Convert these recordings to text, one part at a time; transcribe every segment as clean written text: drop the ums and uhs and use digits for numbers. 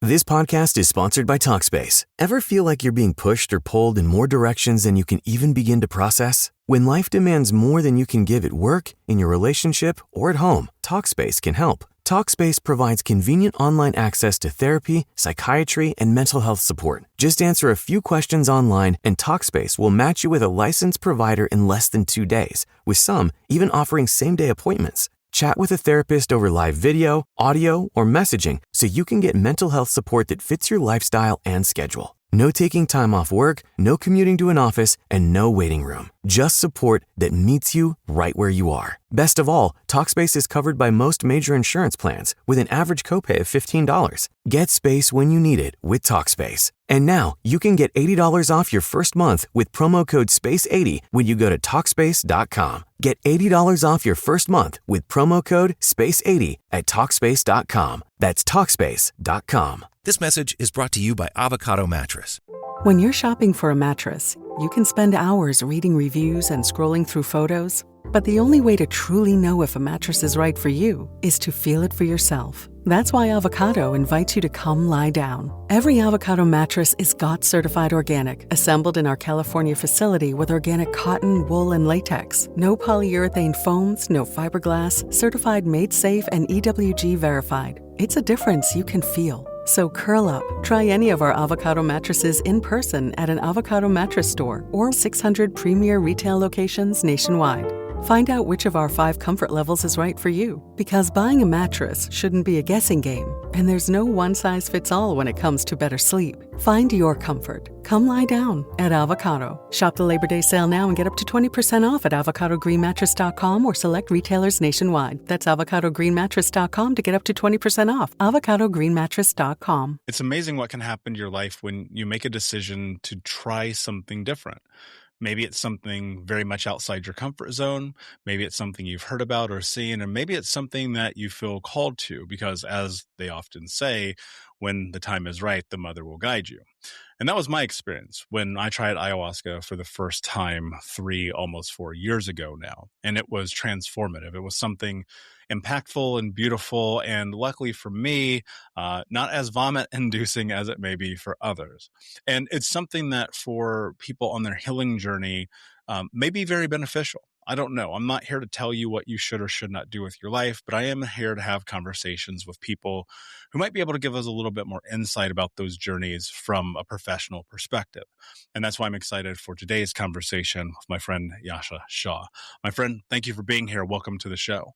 This podcast is sponsored by Talkspace. Ever feel like you're being pushed or pulled in more directions than you can even begin to process? When life demands more than you can give at work, in your relationship, or at home, Talkspace can help. Talkspace provides convenient online access to therapy, psychiatry, and mental health support. Just answer a few questions online and Talkspace will match you with a licensed provider in less than 2 days, with some even offering same-day appointments. Chat with a therapist over live video, audio, or messaging so you can get mental health support that fits your lifestyle and schedule. No taking time off work, no commuting to an office, and no waiting room. Just support that meets you right where you are. Best of all, Talkspace is covered by most major insurance plans with an average copay of $15. Get space when you need it with Talkspace. And now, you can get $80 off your first month with promo code SPACE80 when you go to Talkspace.com. Get $80 off your first month with promo code SPACE80 at Talkspace.com. That's Talkspace.com. This message is brought to you by Avocado Mattress. When you're shopping for a mattress, you can spend hours reading reviews and scrolling through photos, but the only way to truly know if a mattress is right for you is to feel it for yourself. That's why Avocado invites you to come lie down. Every Avocado mattress is GOTS certified organic, assembled in our California facility with organic cotton, wool, and latex. No polyurethane foams, no fiberglass, certified made safe and EWG verified. It's a difference you can feel. So curl up, try any of our Avocado mattresses in person at an Avocado mattress store or 600 premier retail locations nationwide. Find out which of our 5 comfort levels is right for you, because buying a mattress shouldn't be a guessing game, and there's no one-size-fits-all when it comes to better sleep. Find your comfort. Come lie down at Avocado. Shop the Labor Day sale now and get up to 20% off at avocadogreenmattress.com or select retailers nationwide. That's avocadogreenmattress.com to get up to 20% off. avocadogreenmattress.com. It's amazing what can happen to your life when you make a decision to try something different. Maybe it's something very much outside your comfort zone. Maybe it's something you've heard about or seen, and maybe it's something that you feel called to because, as they often say, when the time is right, the mother will guide you. And that was my experience when I tried ayahuasca for the first time almost 4 years ago now. And it was transformative. It was something impactful and beautiful. And luckily for me, not as vomit inducing as it may be for others. And it's something that for people on their healing journey may be very beneficial. I don't know. I'm not here to tell you what you should or should not do with your life, but I am here to have conversations with people who might be able to give us a little bit more insight about those journeys from a professional perspective. And that's why I'm excited for today's conversation with my friend Yasha Shah. My friend, thank you for being here. Welcome to the show.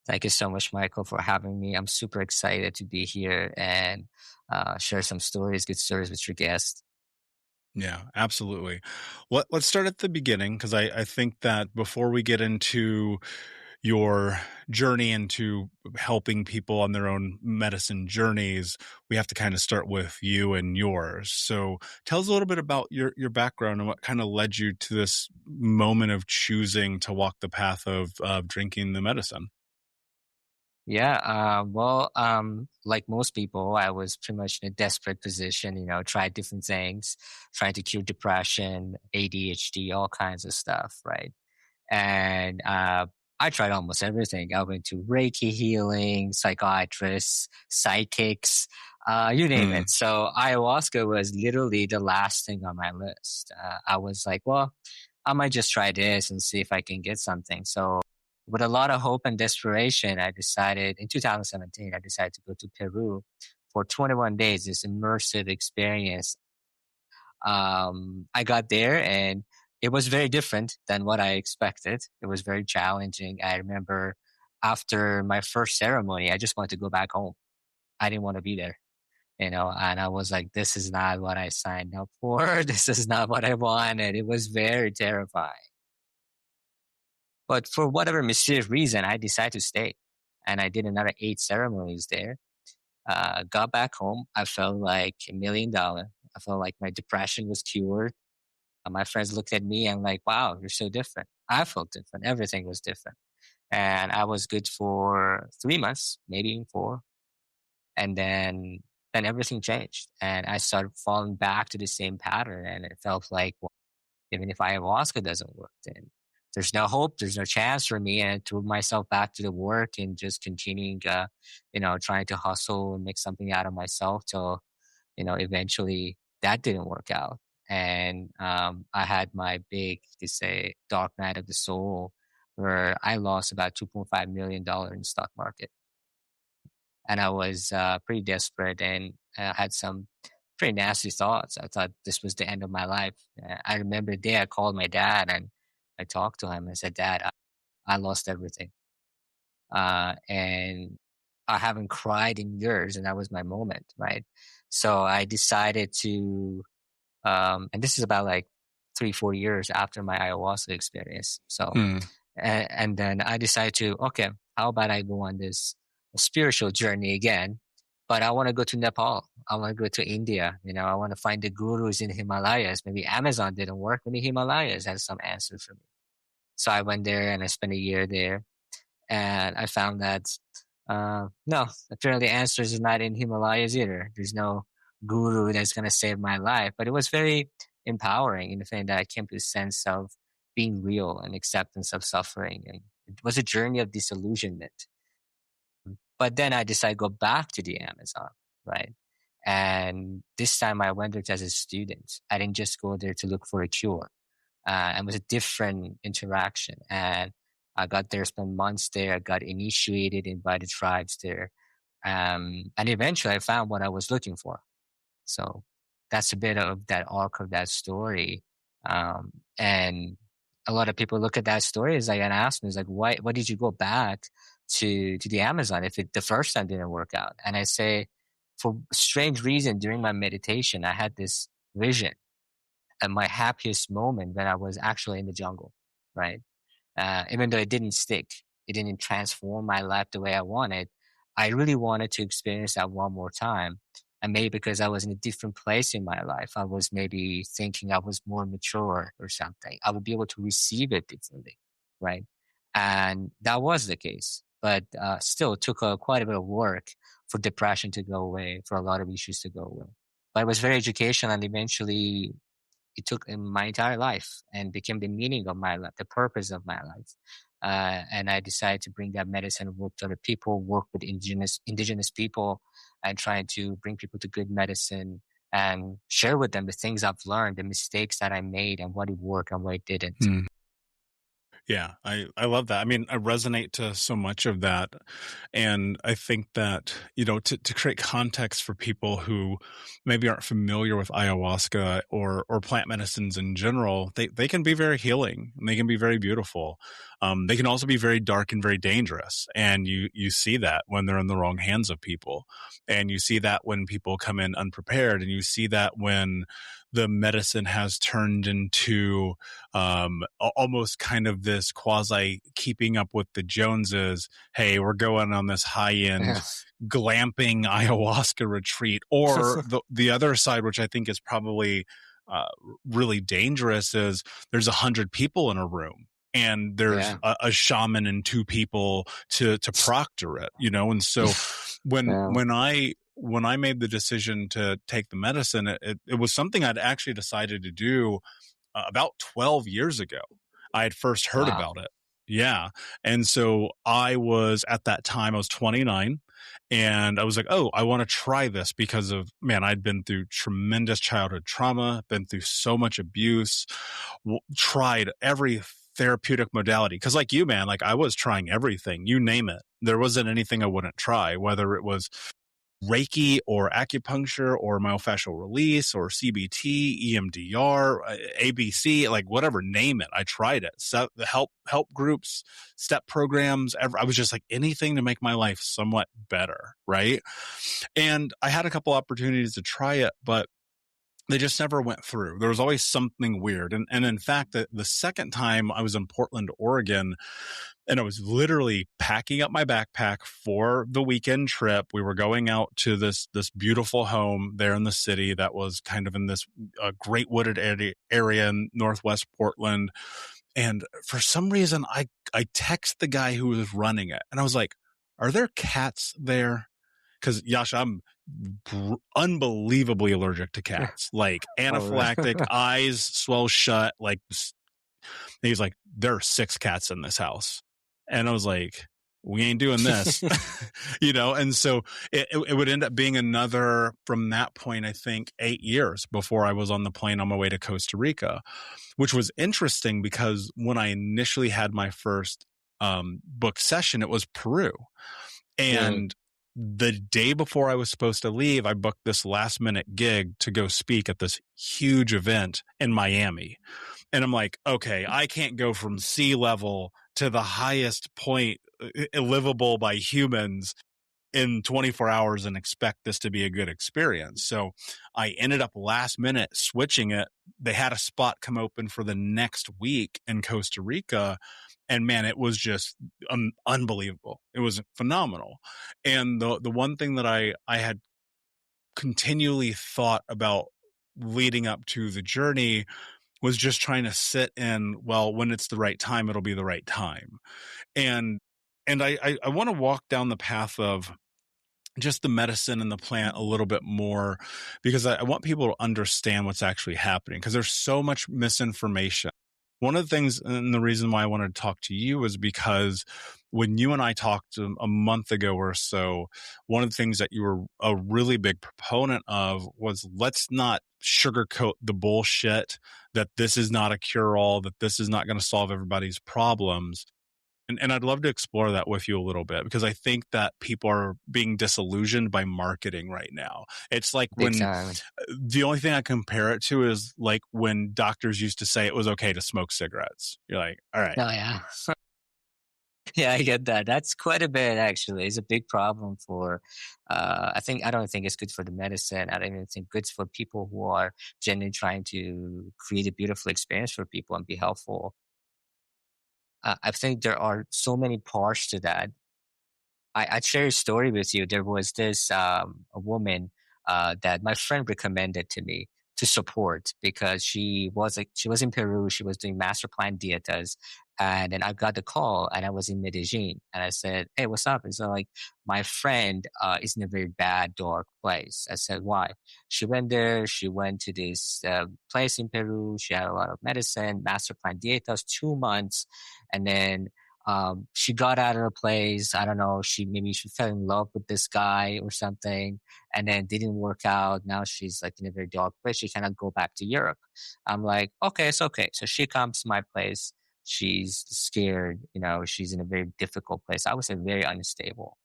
Thank you so much, Michael, for having me. I'm super excited to be here and share some good stories with your guest. Yeah, absolutely. Let's start at the beginning, because I think that before we get into your journey into helping people on their own medicine journeys, we have to kind of start with you and yours. So tell us a little bit about your background and what kind of led you to this moment of choosing to walk the path of drinking the medicine. Yeah, like most people, I was pretty much in a desperate position, tried different things, trying to cure depression, ADHD, all kinds of stuff, right? And I tried almost everything. I went to Reiki healing, psychiatrists, psychics, you name it. So ayahuasca was literally the last thing on my list. I was like, well, I might just try this and see if I can get something. So with a lot of hope and desperation, in 2017, I decided to go to Peru for 21 days, this immersive experience. I got there and it was very different than what I expected. It was very challenging. I remember after my first ceremony, I just wanted to go back home. I didn't want to be there, and I was like, this is not what I signed up for. This is not what I wanted. It was very terrifying. But for whatever mysterious reason, I decided to stay. And I did another 8 ceremonies there. Got back home. I felt like $1 million. I felt like my depression was cured. My friends looked at me and like, wow, you're so different. I felt different. Everything was different. And I was good for 3 months, maybe even 4. And then everything changed. And I started falling back to the same pattern. And it felt like, well, even if ayahuasca doesn't work, then there's no hope, there's no chance for me. And I threw myself back to the work and just continuing, trying to hustle and make something out of myself till, eventually that didn't work out. And I had my big, to say, dark night of the soul, where I lost about $2.5 million in the stock market. And I was pretty desperate and had some pretty nasty thoughts. I thought this was the end of my life. I remember the day I called my dad and I talked to him and said, Dad, I lost everything. And I haven't cried in years, and that was my moment, right? So I decided to, and this is about like 3-4 years after my ayahuasca experience. So, and then I decided to, okay, how about I go on this spiritual journey again? But I want to go to Nepal. I want to go to India. I want to find the gurus in Himalayas. Maybe Amazon didn't work. Maybe Himalayas has some answers for me. So I went there and I spent a year there. And I found that, no, apparently answers are not in Himalayas either. There's no guru that's going to save my life. But it was very empowering in the fact that I came to a sense of being real and acceptance of suffering. And it was a journey of disillusionment. But then I decided to go back to the Amazon, right? And this time I went there as a student. I didn't just go there to look for a cure. And it was a different interaction. And I got there, spent months there. I got initiated, invited tribes there. And eventually I found what I was looking for. So that's a bit of that arc of that story. And a lot of people look at that story and ask me, why did you go back to the Amazon if the first time didn't work out? And I say, for a strange reason, during my meditation, I had this vision at my happiest moment when I was actually in the jungle, right? Even though it didn't stick, it didn't transform my life the way I wanted. I really wanted to experience that one more time. And maybe because I was in a different place in my life, I was maybe thinking I was more mature or something. I would be able to receive it differently, right? And that was the case. But still, it took quite a bit of work for depression to go away, for a lot of issues to go away. But it was very educational, and eventually it took my entire life and became the meaning of my life, the purpose of my life. And I decided to bring that medicine, work to other people, work with indigenous people, and trying to bring people to good medicine and share with them the things I've learned, the mistakes that I made, and what it worked and what it didn't. Yeah, I love that. I mean, I resonate to so much of that. And I think that, to create context for people who maybe aren't familiar with ayahuasca or plant medicines in general, they can be very healing and they can be very beautiful. They can also be very dark and very dangerous. And you see that when they're in the wrong hands of people. And you see that when people come in unprepared. And you see that when the medicine has turned into almost kind of this quasi keeping up with the Joneses. Hey, we're going on this high-end glamping ayahuasca retreat. Or the other side, which I think is probably really dangerous, is there's 100 people in a room. And there's a shaman and 2 people to proctor it, And so when I made the decision to take the medicine, it was something I'd actually decided to do about 12 years ago. I had first heard about it. Yeah. And so at that time, I was 29. And I was like, oh, I want to try this because I'd been through tremendous childhood trauma, been through so much abuse, tried every therapeutic modality. Because like you, man, I was trying everything, you name it. There wasn't anything I wouldn't try, whether it was Reiki or acupuncture or myofascial release or CBT, EMDR, ABC, whatever, name it. I tried it. So the help groups, step programs, I was just anything to make my life somewhat better, right? And I had a couple opportunities to try it, but they just never went through. There was always something weird. And in fact, the second time I was in Portland, Oregon, and I was literally packing up my backpack for the weekend trip. We were going out to this beautiful home there in the city that was kind of in this great wooded area in Northwest Portland. And for some reason, I text the guy who was running it. And I was like, are there cats there? Because Yasha, I'm unbelievably allergic to cats, anaphylactic, eyes swell shut, And he's like, there are 6 cats in this house. And I was like, we ain't doing this, and so it would end up being another, from that point, I think 8 years before I was on the plane on my way to Costa Rica, which was interesting because when I initially had my first book session, it was Peru. And the day before I was supposed to leave, I booked this last minute gig to go speak at this huge event in Miami. And I'm like, okay, I can't go from sea level to the highest point livable by humans in 24 hours and expect this to be a good experience. So I ended up last minute switching it. They had a spot come open for the next week in Costa Rica. And man, it was just unbelievable. It was phenomenal. And the one thing that I had continually thought about leading up to the journey was just trying to sit in, well, when it's the right time, it'll be the right time. And I want to walk down the path of just the medicine and the plant a little bit more, because I want people to understand what's actually happening, because there's so much misinformation. One of the things, and the reason why I wanted to talk to you is because when you and I talked a month ago or so, one of the things that you were a really big proponent of was, let's not sugarcoat the bullshit that this is not a cure-all, that this is not going to solve everybody's problems. And I'd love to explore that with you a little bit, because I think that people are being disillusioned by marketing right now. It's like when the only thing I compare it to is like when doctors used to say it was okay to smoke cigarettes. You're like, all right. Oh, yeah. Yeah, I get that. That's quite a bit, actually. It's a big problem for, I don't think it's good for the medicine. I don't even think good for people who are genuinely trying to create a beautiful experience for people and be helpful. I think there are so many parts to that. I'd share a story with you. There was this a woman that my friend recommended to me to support, because she was in Peru. She was doing master plan dietas, and then I got the call, and I was in Medellin, and I said, "Hey, what's up?" And so like, my friend is in a very bad, dark place. I said, "Why?" She went there. She went to this place in Peru. She had a lot of medicine, master plan dietas, 2 months, and then she got out of the place. I don't know. She fell in love with this guy or something, and then didn't work out. Now she's like in a very dark place. She cannot go back to Europe. I'm like, okay, it's okay. So she comes to my place. She's scared. She's in a very difficult place. I would say very unstable.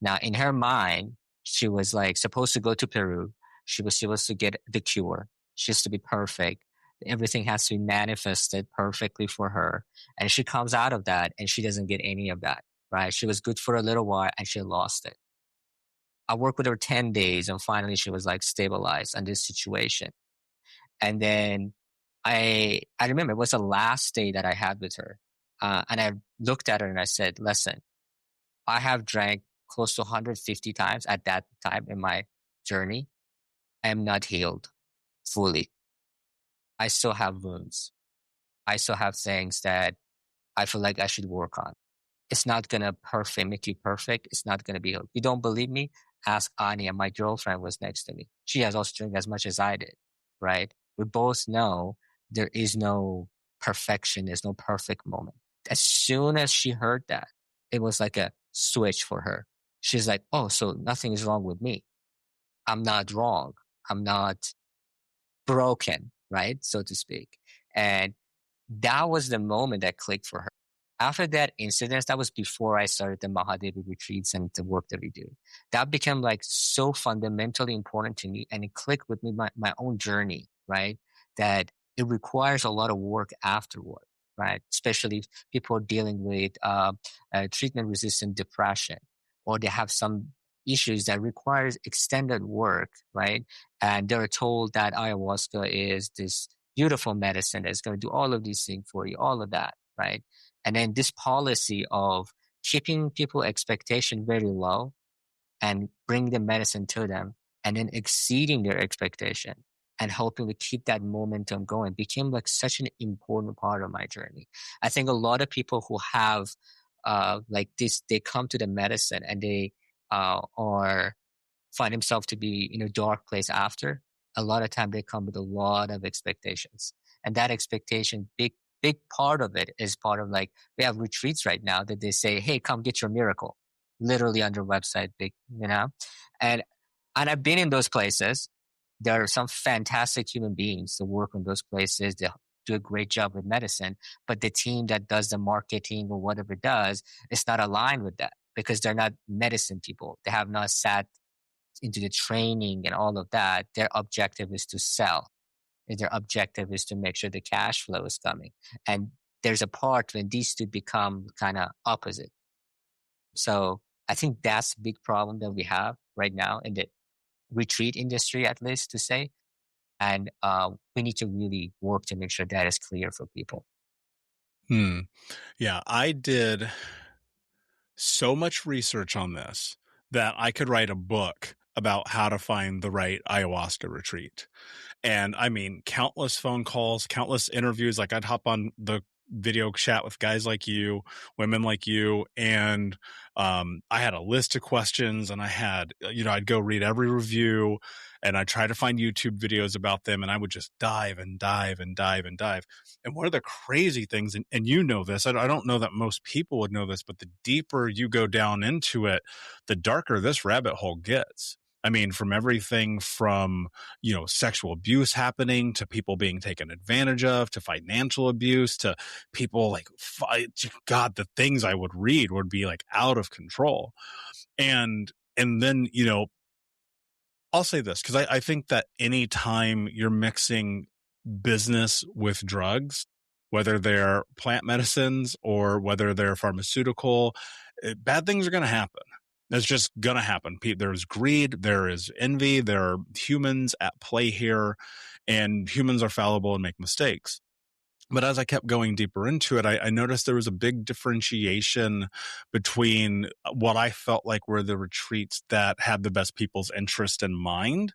Now, in her mind, she was like supposed to go to Peru. She was supposed to get the cure. She has to be perfect. Everything has to be manifested perfectly for her. And she comes out of that and she doesn't get any of that, right? She was good for a little while and she lost it. I worked with her 10 days and finally she was like stabilized on this situation. And then I remember it was the last day that I had with her. And I looked at her and I said, listen, I have drank close to 150 times at that time in my journey. I am not healed fully. I still have wounds. I still have things that I feel like I should work on. It's not going to make you perfect. It's not going to be. If you don't believe me, ask Anya. My girlfriend was next to me. She has also drank as much as I did, right? We both know there is no perfection. There's no perfect moment. As soon as she heard that, it was like a switch for her. She's like, oh, so nothing is wrong with me. I'm not wrong. I'm not broken, right? So to speak. And that was the moment that clicked for her. After that incident, that was before I started the Mahadevi retreats and the work that we do. That became like so fundamentally important to me, and it clicked with me, my own journey, right? That it requires a lot of work afterward, right? Especially if people are dealing with treatment-resistant depression, or they have some issues that requires extended work, right? And they're told that ayahuasca is this beautiful medicine that's going to do all of these things for you, all of that, right? And then this policy of keeping people expectation very low and bring the medicine to them, and then exceeding their expectation and helping to keep that momentum going became like such an important part of my journey. I think a lot of people who have like this, they come to the medicine and they or find themselves to be in a dark place after. A lot of time they come with a lot of expectations, and that expectation big part of it is part of like, we have retreats right now that they say, hey, come get your miracle, literally on their website, big, and I've been in those places. There are some fantastic human beings that work in those places. They do a great job with medicine, but the team that does the marketing or whatever it does is not aligned with that because they're not medicine people. They have not sat into the training and all of that. Their objective is to sell. And their objective is to make sure the cash flow is coming. And there's a part when these two become kind of opposite. So I think that's a big problem that we have right now in the retreat industry, at least to say. And we need to really work to make sure that is clear for people. Yeah, I did so much research on this that I could write a book about how to find the right ayahuasca retreat. And I mean, countless phone calls, countless interviews. Like I'd hop on the video chat with guys like you, women like you. And I had a list of questions and I had, I'd go read every review and I try to find YouTube videos about them. And I would just dive and dive and dive and dive. And one of the crazy things, and you know this, I don't know that most people would know this, but the deeper you go down into it, the darker this rabbit hole gets. I mean, from everything from, sexual abuse happening to people being taken advantage of, to financial abuse, to people like, God, the things I would read would be like out of control. And then, I'll say this, because I think that anytime you're mixing business with drugs, whether they're plant medicines or whether they're pharmaceutical, bad things are going to happen. It's just going to happen. There's greed, there is envy, there are humans at play here, and humans are fallible and make mistakes. But as I kept going deeper into it, I noticed there was a big differentiation between what I felt like were the retreats that had the best people's interest in mind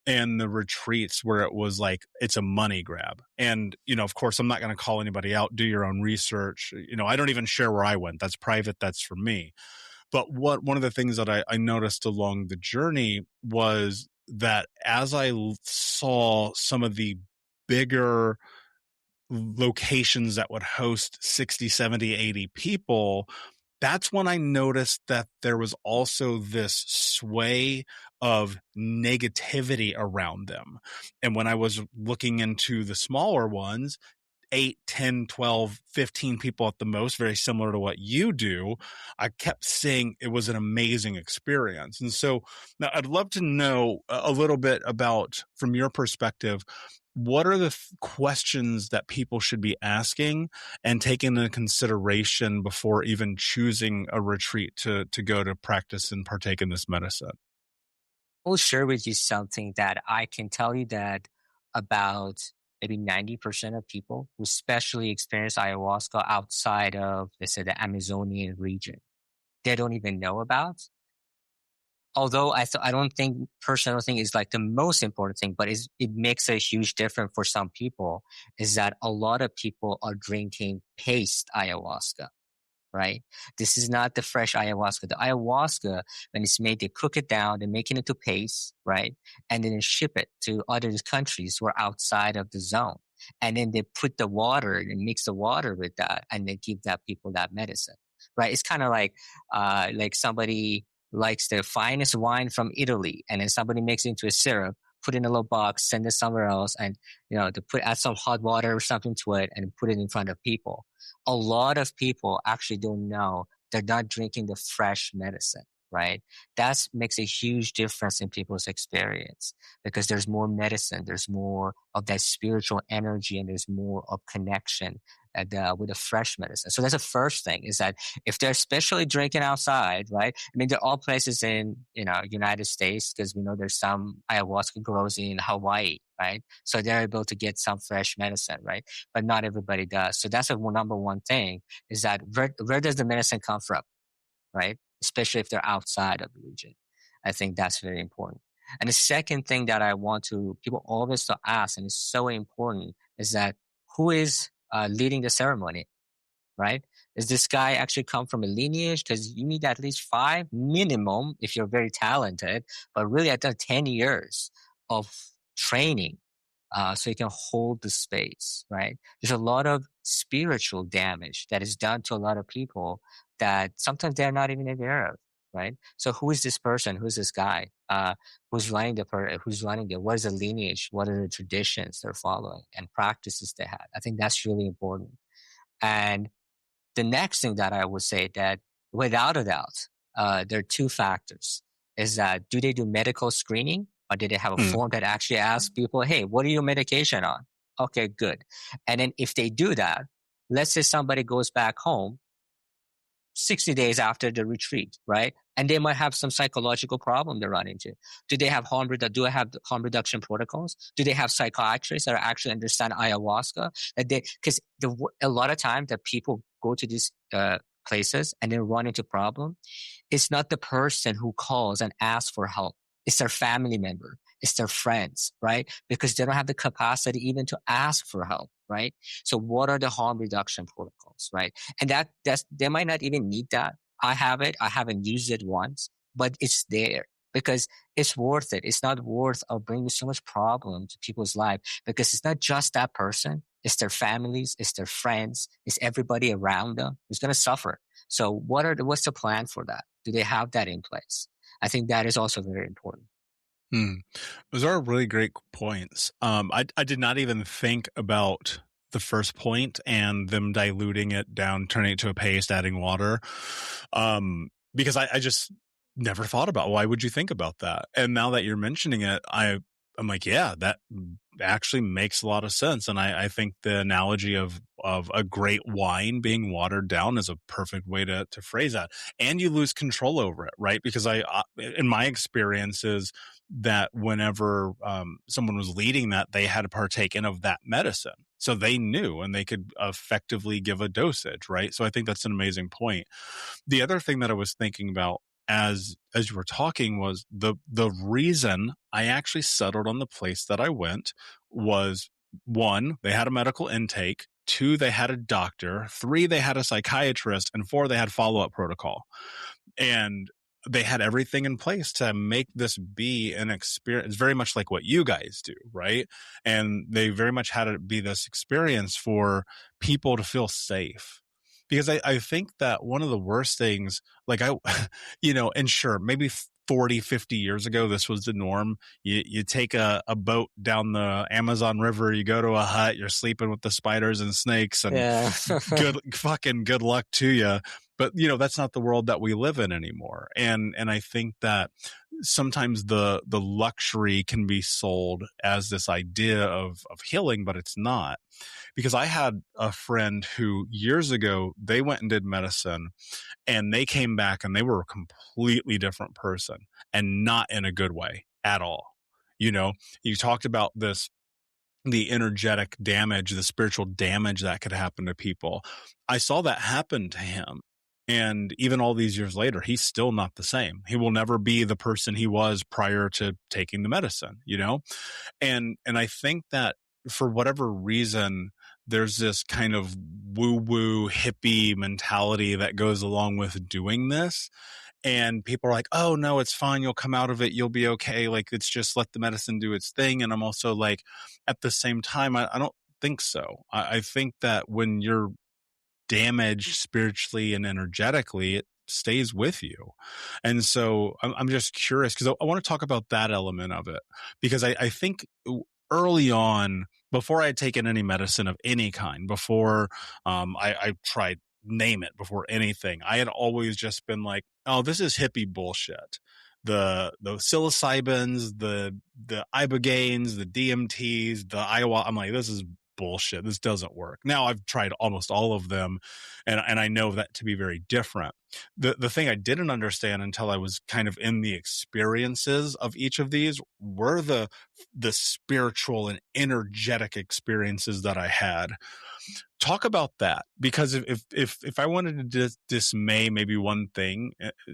and the retreats where it was like, it's a money grab. And, of course, I'm not going to call anybody out. Do your own research. I don't even share where I went. That's private. That's for me. But one of the things that I noticed along the journey was that as I saw some of the bigger locations that would host 60, 70, 80 people, that's when I noticed that there was also this sway of negativity around them. And when I was looking into the smaller ones, 8, 10, 12, 15 people at the most, very similar to what you do, I kept saying it was an amazing experience. And so now I'd love to know a little bit about, from your perspective, what are the questions that people should be asking and taking into consideration before even choosing a retreat to go to practice and partake in this medicine? I'll share with you something that I can tell you that about maybe 90% of people who especially experience ayahuasca outside of, let's say, the Amazonian region, they don't even know about. Although I don't think personal thing is like the most important thing, but it makes a huge difference for some people, is that a lot of people are drinking paste ayahuasca, right? This is not the fresh ayahuasca. The ayahuasca, when it's made, they cook it down, they make it into paste, right? And then they ship it to other countries who are outside of the zone. And then they put the water and mix the water with that, and they give that people that medicine, right? It's kind of like somebody likes the finest wine from Italy, and then somebody makes it into a syrup, put it in a little box, send it somewhere else, and to add some hot water or something to it and put it in front of people. A lot of people actually don't know they're not drinking the fresh medicine, right? That makes a huge difference in people's experience because there's more medicine, there's more of that spiritual energy, and there's more of connection with the fresh medicine. So that's the first thing, is that if they're especially drinking outside, right? I mean, there are all places in, United States, because we know there's some ayahuasca grows in Hawaii, right? So they're able to get some fresh medicine, right? But not everybody does. So that's the number one thing, is that where does the medicine come from, right? Especially if they're outside of the region. I think that's very important. And the second thing that I want people always to ask, and it's so important, is that who is leading the ceremony, right? Does this guy actually come from a lineage? Because you need at least 5 minimum if you're very talented, but really at the 10 years of training so you can hold the space, right? There's a lot of spiritual damage that is done to a lot of people that sometimes they're not even aware of, right? So who is this person? Who's this guy? Who's running what is the lineage? What are the traditions they're following and practices they had? I think that's really important. And the next thing that I would say that without a doubt, there are two factors is that do they do medical screening or do they have a form that actually asks people, hey, what are your medication on? Okay, good. And then if they do that, let's say somebody goes back home 60 days after the retreat, right? And they might have some psychological problem they run into. Do I have harm reduction protocols? Do they have psychiatrists that actually understand ayahuasca? Because a lot of time that people go to these places and they run into problem, it's not the person who calls and asks for help. It's their family member. It's their friends, right? Because they don't have the capacity even to ask for help, right? So what are the harm reduction protocols, right? And they might not even need that. I have it. I haven't used it once, but it's there because it's worth it. It's not worth of bringing so much problem to people's life because it's not just that person. It's their families. It's their friends. It's everybody around them who's going to suffer. So what's the plan for that? Do they have that in place? I think that is also very important. Those are really great points. I did not even think about the first point and them diluting it down, turning it to a paste, adding water. Because I just never thought about why would you think about that? And now that you're mentioning it, I'm like, yeah, that actually makes a lot of sense. And I think the analogy of a great wine being watered down is a perfect way to phrase that. And you lose control over it, right? Because in my experiences, that whenever someone was leading that, they had to partake in of that medicine. So they knew and they could effectively give a dosage, right? So I think that's an amazing point. The other thing that I was thinking about as you were talking was the reason I actually settled on the place that I went was 1, they had a medical intake, 2, they had a doctor, 3, they had a psychiatrist, and 4, they had follow-up protocol. And they had everything in place to make this be an experience, very much like what you guys do, right? And they very much had it be this experience for people to feel safe. Because I think that one of the worst things, like and sure, maybe 40, 50 years ago, this was the norm. You take a boat down the Amazon River, you go to a hut, you're sleeping with the spiders and snakes, and good luck to you. But, that's not the world that we live in anymore. And I think that sometimes the luxury can be sold as this idea of healing, but it's not. Because I had a friend who years ago, they went and did medicine and they came back and they were a completely different person and not in a good way at all. You talked about the energetic damage, the spiritual damage that could happen to people. I saw that happen to him. And even all these years later, he's still not the same. He will never be the person he was prior to taking the medicine, And I think that for whatever reason, there's this kind of woo-woo hippie mentality that goes along with doing this. And people are like, oh, no, it's fine. You'll come out of it. You'll be okay. Like, it's just let the medicine do its thing. And I'm also like, at the same time, I don't think so. I think that when you're damaged spiritually and energetically, it stays with you. And so I'm just curious because I want to talk about that element of it, because I think early on, before I had taken any medicine of any kind, before I tried, name it, before anything, I had always just been like, oh, this is hippie bullshit. The psilocybins, the ibogaines, the DMTs, the ayahuasca. I'm like, this is bullshit. This doesn't work. Now I've tried almost all of them, and I know that to be very different. The thing I didn't understand until I was kind of in the experiences of each of these were the spiritual and energetic experiences that I had. Talk about that, because if I wanted to dismay maybe one thing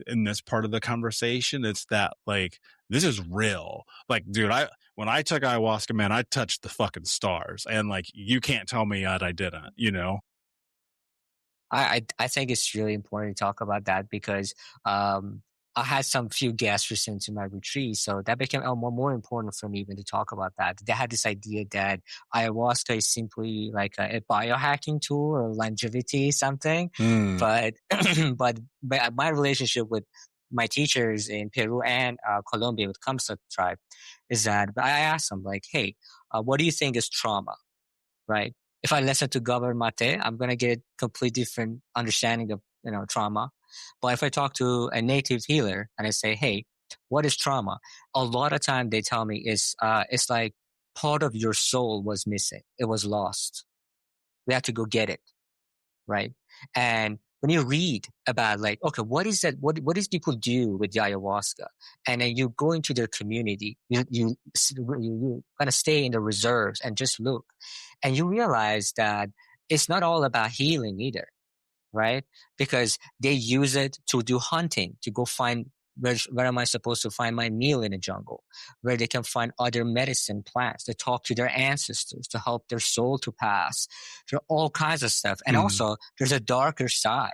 in this part of the conversation, it's that, like, this is real. Like, dude, when I took ayahuasca, man, I touched the fucking stars, and like, you can't tell me that I didn't, I think it's really important to talk about that because I had some few guests listen to my retreat, so that became more important for me even to talk about that. They had this idea that ayahuasca is simply like a biohacking tool or longevity something, but but my relationship with my teachers in Peru and Colombia with Kamsa tribe is that I asked them like, hey, what do you think is trauma, right? If I listen to Gabar Mate, I'm going to get a complete different understanding of, trauma. But if I talk to a native healer and I say, hey, what is trauma? A lot of time they tell me it's like part of your soul was missing. It was lost. We have to go get it. Right. And when you read about like, okay, what is that? What does people do with the ayahuasca? And then you go into their community, you kind of stay in the reserves and just look, and you realize that it's not all about healing either, right? Because they use it to do hunting, to go find where am I supposed to find my meal in the jungle, where they can find other medicine plants, to talk to their ancestors, to help their soul to pass, there are all kinds of stuff. And also there's a darker side,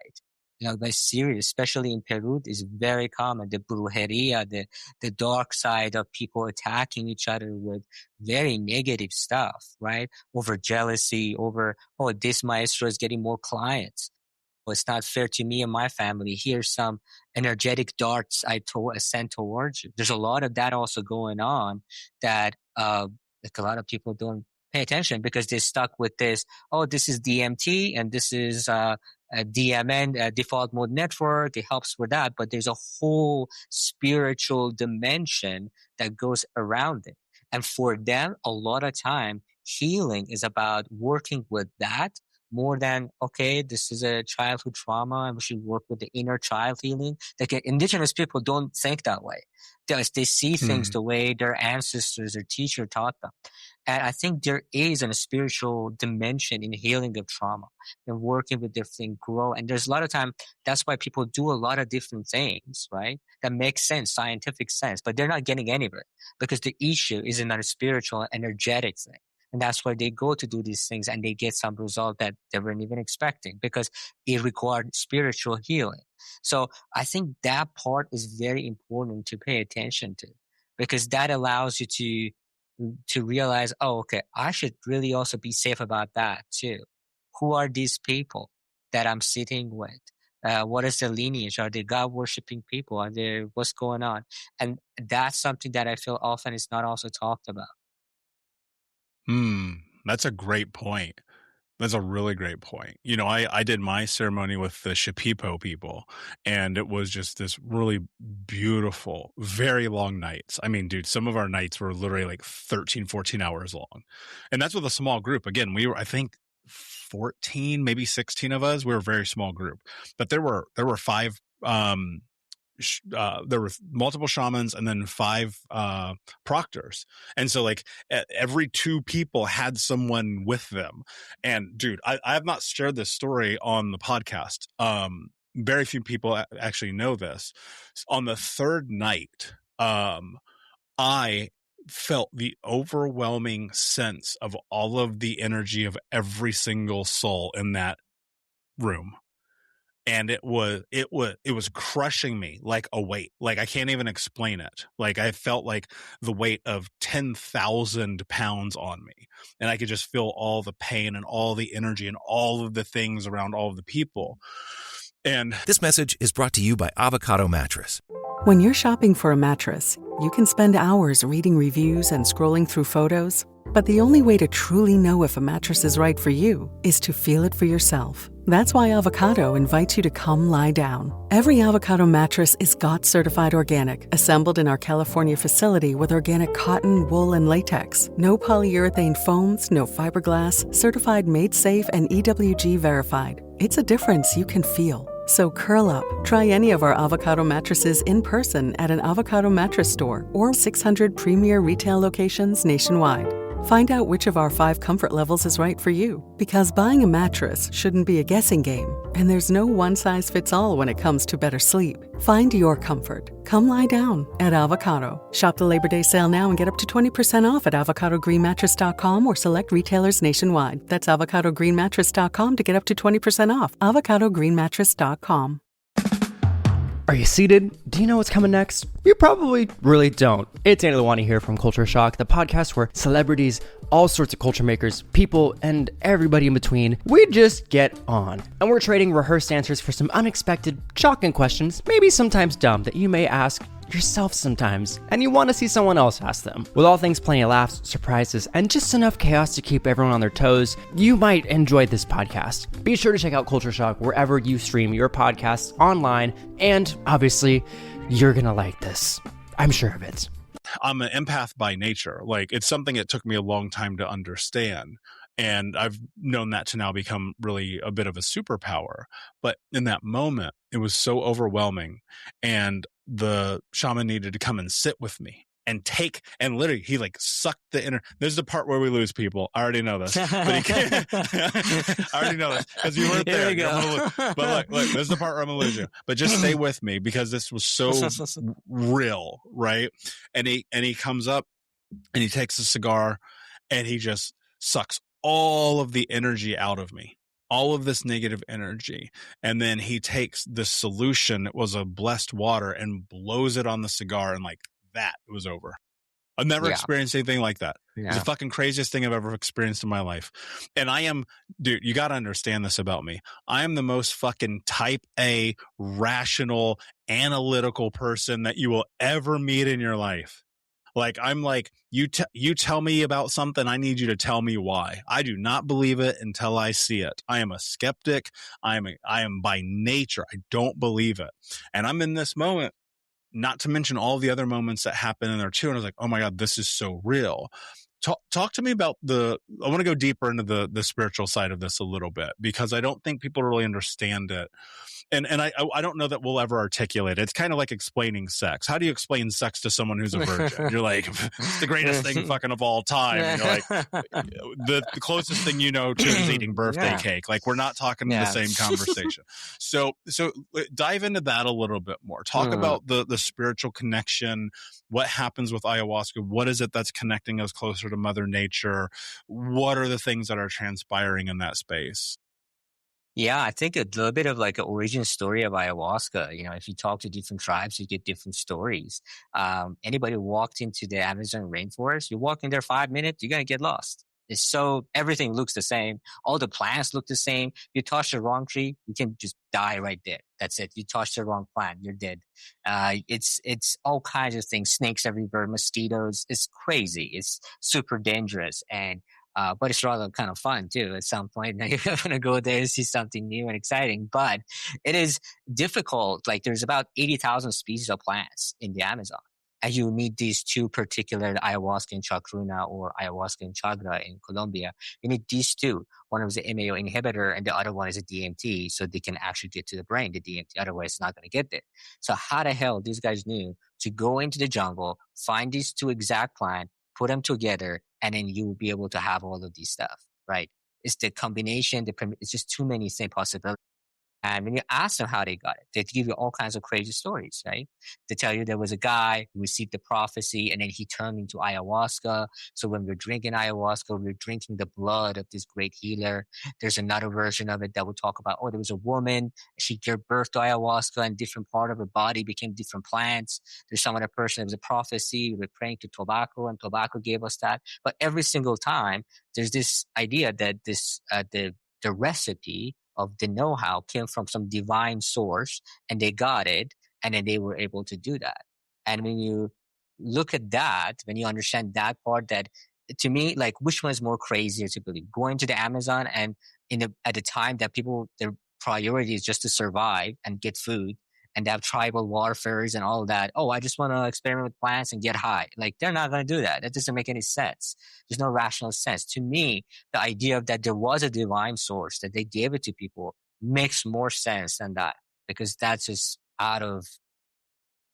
by serious, especially in Peru, is very common. The brujeria, the dark side of people attacking each other with very negative stuff, right? Over jealousy, over, this maestro is getting more clients. It's not fair to me and my family. Here's some energetic darts I sent towards you. There's a lot of that also going on that like a lot of people don't pay attention because they're stuck with this. Oh, this is DMT and this is a DMN, default mode network. It helps with that, but there's a whole spiritual dimension that goes around it. And for them, a lot of time, healing is about working with that more than, okay, this is a childhood trauma and we should work with the inner child healing. Like indigenous people don't think that way. They see things the way their ancestors or teacher taught them. And I think there is a spiritual dimension in healing of trauma and working with different grow. And there's a lot of time, that's why people do a lot of different things, right? That makes sense, scientific sense, but they're not getting anywhere because the issue is not a spiritual, energetic thing. And that's why they go to do these things and they get some result that they weren't even expecting because it required spiritual healing. So I think that part is very important to pay attention to because that allows you to realize, okay, I should really also be safe about that too. Who are these people that I'm sitting with? What is their lineage? Are they God-worshipping people? Are they, what's going on? And that's something that I feel often is not also talked about. That's a great point. That's a really great point. I did my ceremony with the Shipipo people, and it was just this really beautiful, very long nights. I mean, dude, some of our nights were literally like 13, 14 hours long. And that's with a small group. Again, we were, I think, 14, maybe 16 of us. We were a very small group. But there were 5 there were multiple shamans and then 5 proctors. And so like every 2 people had someone with them. And dude, I have not shared this story on the podcast. Very few people actually know this. On the 3rd night, I felt the overwhelming sense of all of the energy of every single soul in that room. And it was crushing me like a weight. Like I can't even explain it. Like I felt like the weight of 10,000 pounds on me, and I could just feel all the pain and all the energy and all of the things around all of the people. And This message is brought to you by Avocado Mattress. When you're shopping for a mattress, you can spend hours reading reviews and scrolling through photos, but the only way to truly know if a mattress is right for you is to feel it for yourself. That's why Avocado invites you to come lie down. Every Avocado mattress is GOTS certified organic, assembled in our California facility with organic cotton, wool, and latex. No polyurethane foams, no fiberglass, certified made safe and EWG verified. It's a difference you can feel. So curl up, try any of our Avocado mattresses in person at an Avocado mattress store or 600 premier retail locations nationwide. Find out which of our 5 comfort levels is right for you, because buying a mattress shouldn't be a guessing game, and there's no one-size-fits-all when it comes to better sleep. Find your comfort. Come lie down at Avocado. Shop the Labor Day sale now and get up to 20% off at avocadogreenmattress.com or select retailers nationwide. That's avocadogreenmattress.com to get up to 20% off. avocadogreenmattress.com. Are you seated? Do you know what's coming next? You probably really don't. It's Andy Lawani here from Culture Shock, the podcast where celebrities, all sorts of culture makers, people, and everybody in between, we just get on. And we're trading rehearsed answers for some unexpected, shocking questions, maybe sometimes dumb, that you may ask yourself sometimes, and you want to see someone else ask them. With all things plenty of laughs, surprises, and just enough chaos to keep everyone on their toes, you might enjoy this podcast. Be sure to check out Culture Shock wherever you stream your podcasts online, and obviously, you're gonna like this. I'm sure of it. I'm an empath by nature. Like, it's something that took me a long time to understand. And I've known that to now become really a bit of a superpower. But in that moment, it was so overwhelming. And the shaman needed to come and sit with me and literally he like sucked the inner. There's the part where we lose people. I already know this. But I already know this because you weren't there. But look, this is the part where I'm going to lose you. But just stay with me because this was so real, right? And he comes up and he takes a cigar and he just sucks all of the energy out of me, all of this negative energy. And then he takes this solution, it was a blessed water, and blows it on the cigar. And like that, it was over. I've never experienced anything like that. It's the fucking craziest thing I've ever experienced in my life. And dude, you got to understand this about me. I am the most fucking type A, rational, analytical person that you will ever meet in your life. Like, I'm like, you tell me about something, I need you to tell me why. I do not believe it until I see it. I am a skeptic. I am by nature. I don't believe it. And I'm in this moment, not to mention all the other moments that happen in there too. And I was like, oh my God, this is so real. Talk to me about I want to go deeper into the spiritual side of this a little bit, because I don't think people really understand it. And I don't know that we'll ever articulate it. It's kind of like explaining sex. How do you explain sex to someone who's a virgin? You're like, it's the greatest thing fucking of all time. And you're like, the closest thing you know to is eating birthday cake. Like, we're not talking the same conversation. So dive into that a little bit more. Talk about the spiritual connection. What happens with ayahuasca? What is it that's connecting us closer to Mother Nature? What are the things that are transpiring in that space? Yeah, I think a little bit of like an origin story of ayahuasca. You know, if you talk to different tribes, you get different stories. Anybody who walked into the Amazon rainforest, you walk in there 5 minutes, you're going to get lost. Everything looks the same. All the plants look the same. You touch the wrong tree, you can just die right there. That's it. You touch the wrong plant, you're dead. It's all kinds of things. Snakes everywhere, mosquitoes. It's crazy. It's super dangerous. But it's rather kind of fun too. At some point, now you're going to go there and see something new and exciting. But it is difficult. Like, there's about 80,000 species of plants in the Amazon, and you need these two particular, ayahuasca and chacruna, or ayahuasca and chagra in Colombia. You need these two. One is the MAO inhibitor, and the other one is a DMT, so they can actually get to the brain. The DMT, otherwise, it's not going to get there. So how the hell these guys knew to go into the jungle, find these two exact plants, put them together, and then you will be able to have all of these stuff, right? It's the combination, it's just too many same possibilities. And when you ask them how they got it, they give you all kinds of crazy stories, right? They tell you there was a guy who received the prophecy and then he turned into ayahuasca. So when we're drinking ayahuasca, we're drinking the blood of this great healer. There's another version of it that will talk about, there was a woman, she gave birth to ayahuasca and different part of her body became different plants. There's some other person, it was a prophecy, we're praying to tobacco and tobacco gave us that. But every single time, there's this idea that the recipe of the know-how came from some divine source and they got it and then they were able to do that. And when you look at that, when you understand that part, that to me, like, which one is more crazier to believe? Going to the Amazon and at the time that people, their priority is just to survive and get food, and they have tribal warfares and all that. Oh, I just want to experiment with plants and get high. Like, they're not going to do that. That doesn't make any sense. There's no rational sense. To me, the idea of that there was a divine source, that they gave it to people, makes more sense than that, because that's just out of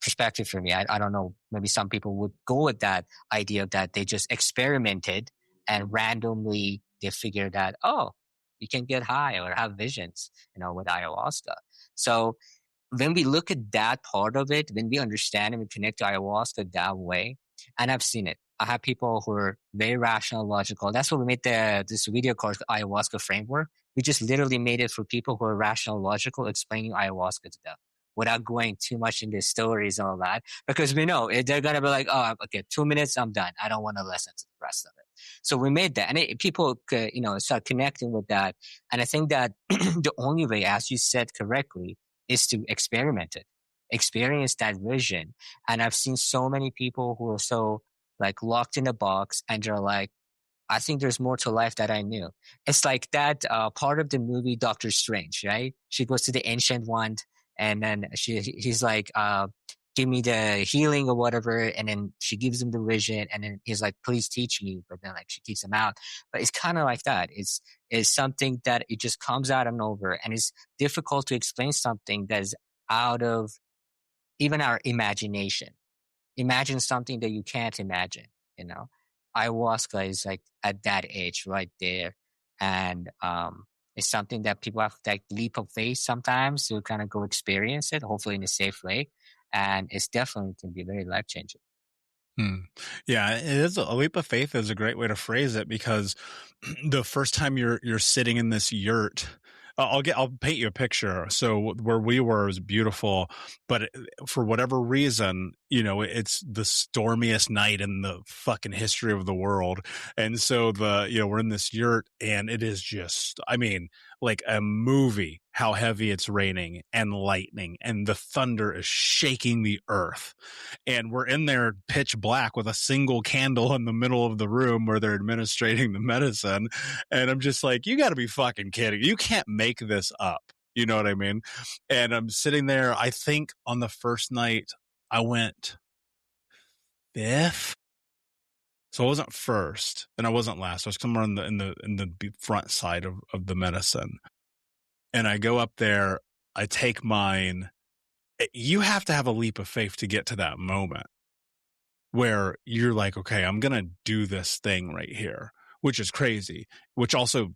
perspective for me. I don't know. Maybe some people would go with that idea that they just experimented and randomly they figured that, you can get high or have visions, with ayahuasca. So when we look at that part of it, when we understand and we connect to ayahuasca that way, and I've seen it. I have people who are very rational, logical. That's what we made this video called Ayahuasca Framework. We just literally made it for people who are rational, logical, explaining ayahuasca to them. without going too much into stories and all that, because we know they're going to be like, oh, okay, 2 minutes, I'm done. I don't want to listen to the rest of it. So we made that, and people, start connecting with that. And I think that the only way, as you said correctly, is to experiment it, experience that vision. And I've seen so many people who are so like locked in a box, and they're like, I think there's more to life that I knew. It's like that part of the movie Doctor Strange, right? She goes to the ancient one, and then he's like, give me the healing or whatever. And then she gives him the vision, and then he's like, please teach me. But then like she keeps him out. But it's kind of like that. It's something that it just comes out of nowhere, and it's difficult to explain something that is out of even our imagination. Imagine something that you can't imagine, Ayahuasca is like at that age right there. And it's something that people have like leap of faith sometimes to kind of go experience it, hopefully in a safe way. And it's definitely can be very life changing. Yeah, it is a leap of faith is a great way to phrase it, because the first time you're sitting in this yurt, I'll paint you a picture. So where we were was beautiful, but for whatever reason, it's the stormiest night in the fucking history of the world. And so we're in this yurt, and it is just, like a movie, how heavy it's raining and lightning, and the thunder is shaking the earth. And we're in there pitch black with a single candle in the middle of the room where they're administrating the medicine. And I'm just like, you got to be fucking kidding. You can't make this up. You know what I mean? And I'm sitting there. I think on the first night I went 5th. So I wasn't first and I wasn't last. I was somewhere in the front side of the medicine. And I go up there, I take mine. You have to have a leap of faith to get to that moment where you're like, okay, I'm going to do this thing right here, which is crazy, which also,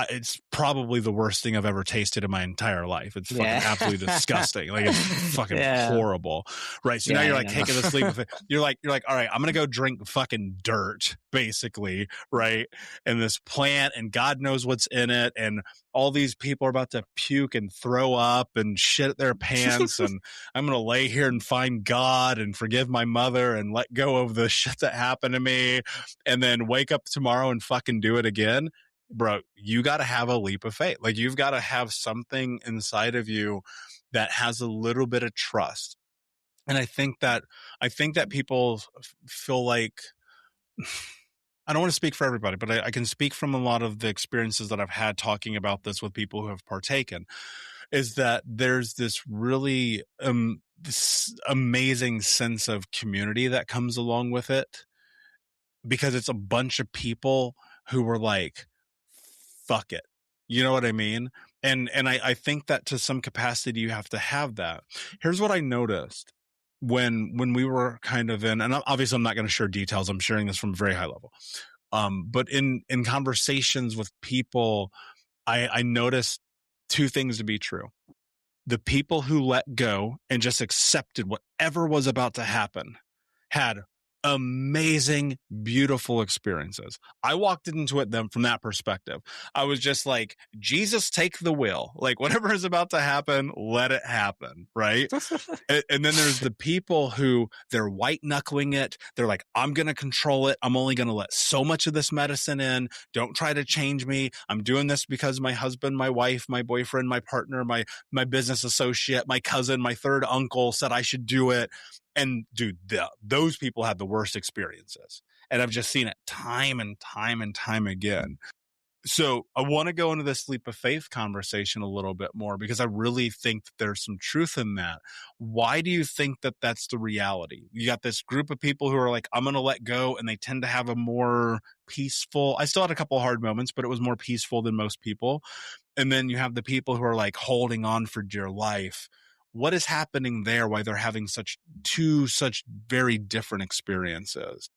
it's probably the worst thing I've ever tasted in my entire life. It's fucking absolutely disgusting. Like, it's fucking horrible. Right. So now you're like taking this leap of faith. You're like, all right, I'm going to go drink fucking dirt, basically. Right. And this plant, and God knows what's in it. And all these people are about to puke and throw up and shit their pants. And I'm going to lay here and find God and forgive my mother and let go of the shit that happened to me. And then wake up tomorrow and fucking do it again. Bro, you got to have a leap of faith. Like, you've got to have something inside of you that has a little bit of trust. And I think that people feel like, I don't want to speak for everybody, but I can speak from a lot of the experiences that I've had talking about this with people who have partaken, is that there's this really this amazing sense of community that comes along with it, because it's a bunch of people who were like, fuck it. You know what I mean? And I think that to some capacity you have to have that. Here's what I noticed when we were kind of in, and obviously I'm not going to share details. I'm sharing this from a very high level. But in conversations with people, I noticed two things to be true. The people who let go and just accepted whatever was about to happen had amazing, beautiful experiences. I walked into it from that perspective. I was just like, Jesus, take the wheel. Like, whatever is about to happen, let it happen, right? And then there's the people who they're white knuckling it. They're like, I'm going to control it. I'm only going to let so much of this medicine in. Don't try to change me. I'm doing this because my husband, my wife, my boyfriend, my partner, my business associate, my cousin, my third uncle said I should do it. And dude, those people had the worst experiences. And I've just seen it time and time and time again. So I want to go into this leap of faith conversation a little bit more, because I really think that there's some truth in that. Why do you think that that's the reality? You got this group of people who are like, I'm going to let go, and they tend to have a more peaceful, I still had a couple of hard moments, but it was more peaceful than most people. And then you have the people who are like holding on for dear life. What is happening there? Why they're having such very different experiences?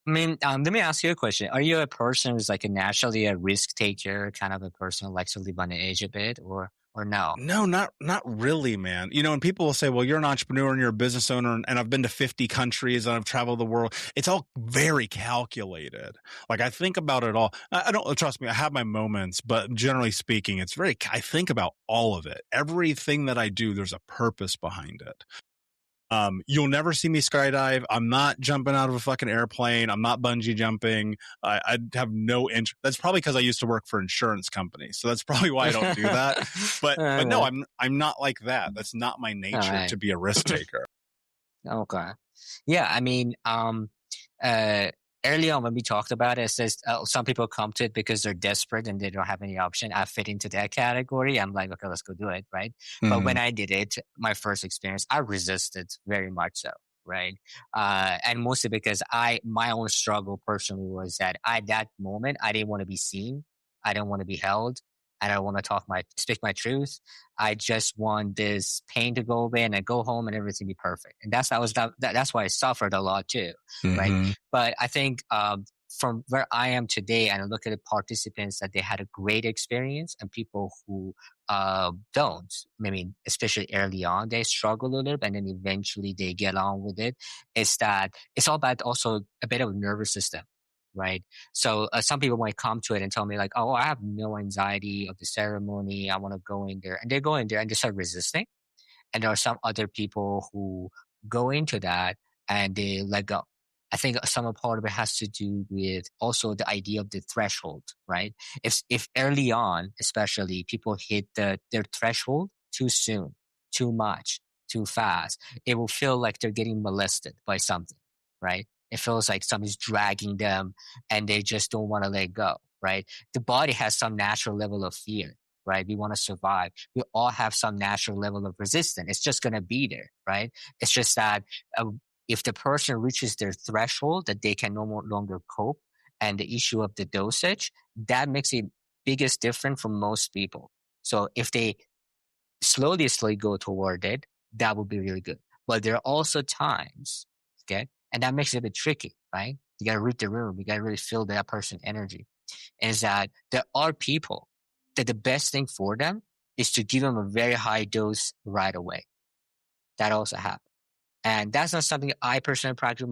I mean, let me ask you a question. Are you a person who's like naturally a risk taker, kind of a person who likes to live on the edge a bit? Or or no? No, not really, man. And people will say, well, you're an entrepreneur and you're a business owner, and I've been to 50 countries and I've traveled the world. It's all very calculated. Like, I think about it all. I don't, trust me, I have my moments, but generally speaking, I think about all of it. Everything that I do, there's a purpose behind it. You'll never see me skydive. I'm not jumping out of a fucking airplane. I'm not bungee jumping. I have no interest. That's probably because I used to work for insurance companies. So that's probably why I don't do that. But no, I'm not like that. That's not my nature to be a risk taker. Okay. Yeah. I mean, early on when we talked about it, it says some people come to it because they're desperate and they don't have any option. I fit into that category. I'm like, okay, let's go do it, right? Mm-hmm. But when I did it, my first experience, I resisted very much so, right? And mostly because my own struggle personally was that at that moment, I didn't want to be seen. I didn't want to be held. I don't want to speak my truth. I just want this pain to go away and I go home and everything be perfect. And that's why I suffered a lot too, right? But I think from where I am today, and I look at the participants that they had a great experience, and people who don't. I mean, especially early on, they struggle a little bit, and then eventually they get on with it. Is that it's all about also a bit of a nervous system. Right. So some people might come to it and tell me like, oh, I have no anxiety of the ceremony. I want to go in there, and they go in there and they start resisting. And there are some other people who go into that and they let go. I think some part of it has to do with also the idea of the threshold, right? If early on, especially people hit their threshold too soon, too much, too fast, it will feel like they're getting molested by something, right? It feels like somebody's dragging them and they just don't want to let go, right? The body has some natural level of fear, right? We want to survive. We all have some natural level of resistance. It's just going to be there, right? It's just that if the person reaches their threshold that they can no longer cope, and the issue of the dosage, that makes it biggest difference for most people. So if they slowly go toward it, that would be really good. But there are also times, okay? And that makes it a bit tricky, right? You got to read the room. You got to really feel that person's energy. Is that there are people that the best thing for them is to give them a very high dose right away. That also happens. And that's not something I personally practice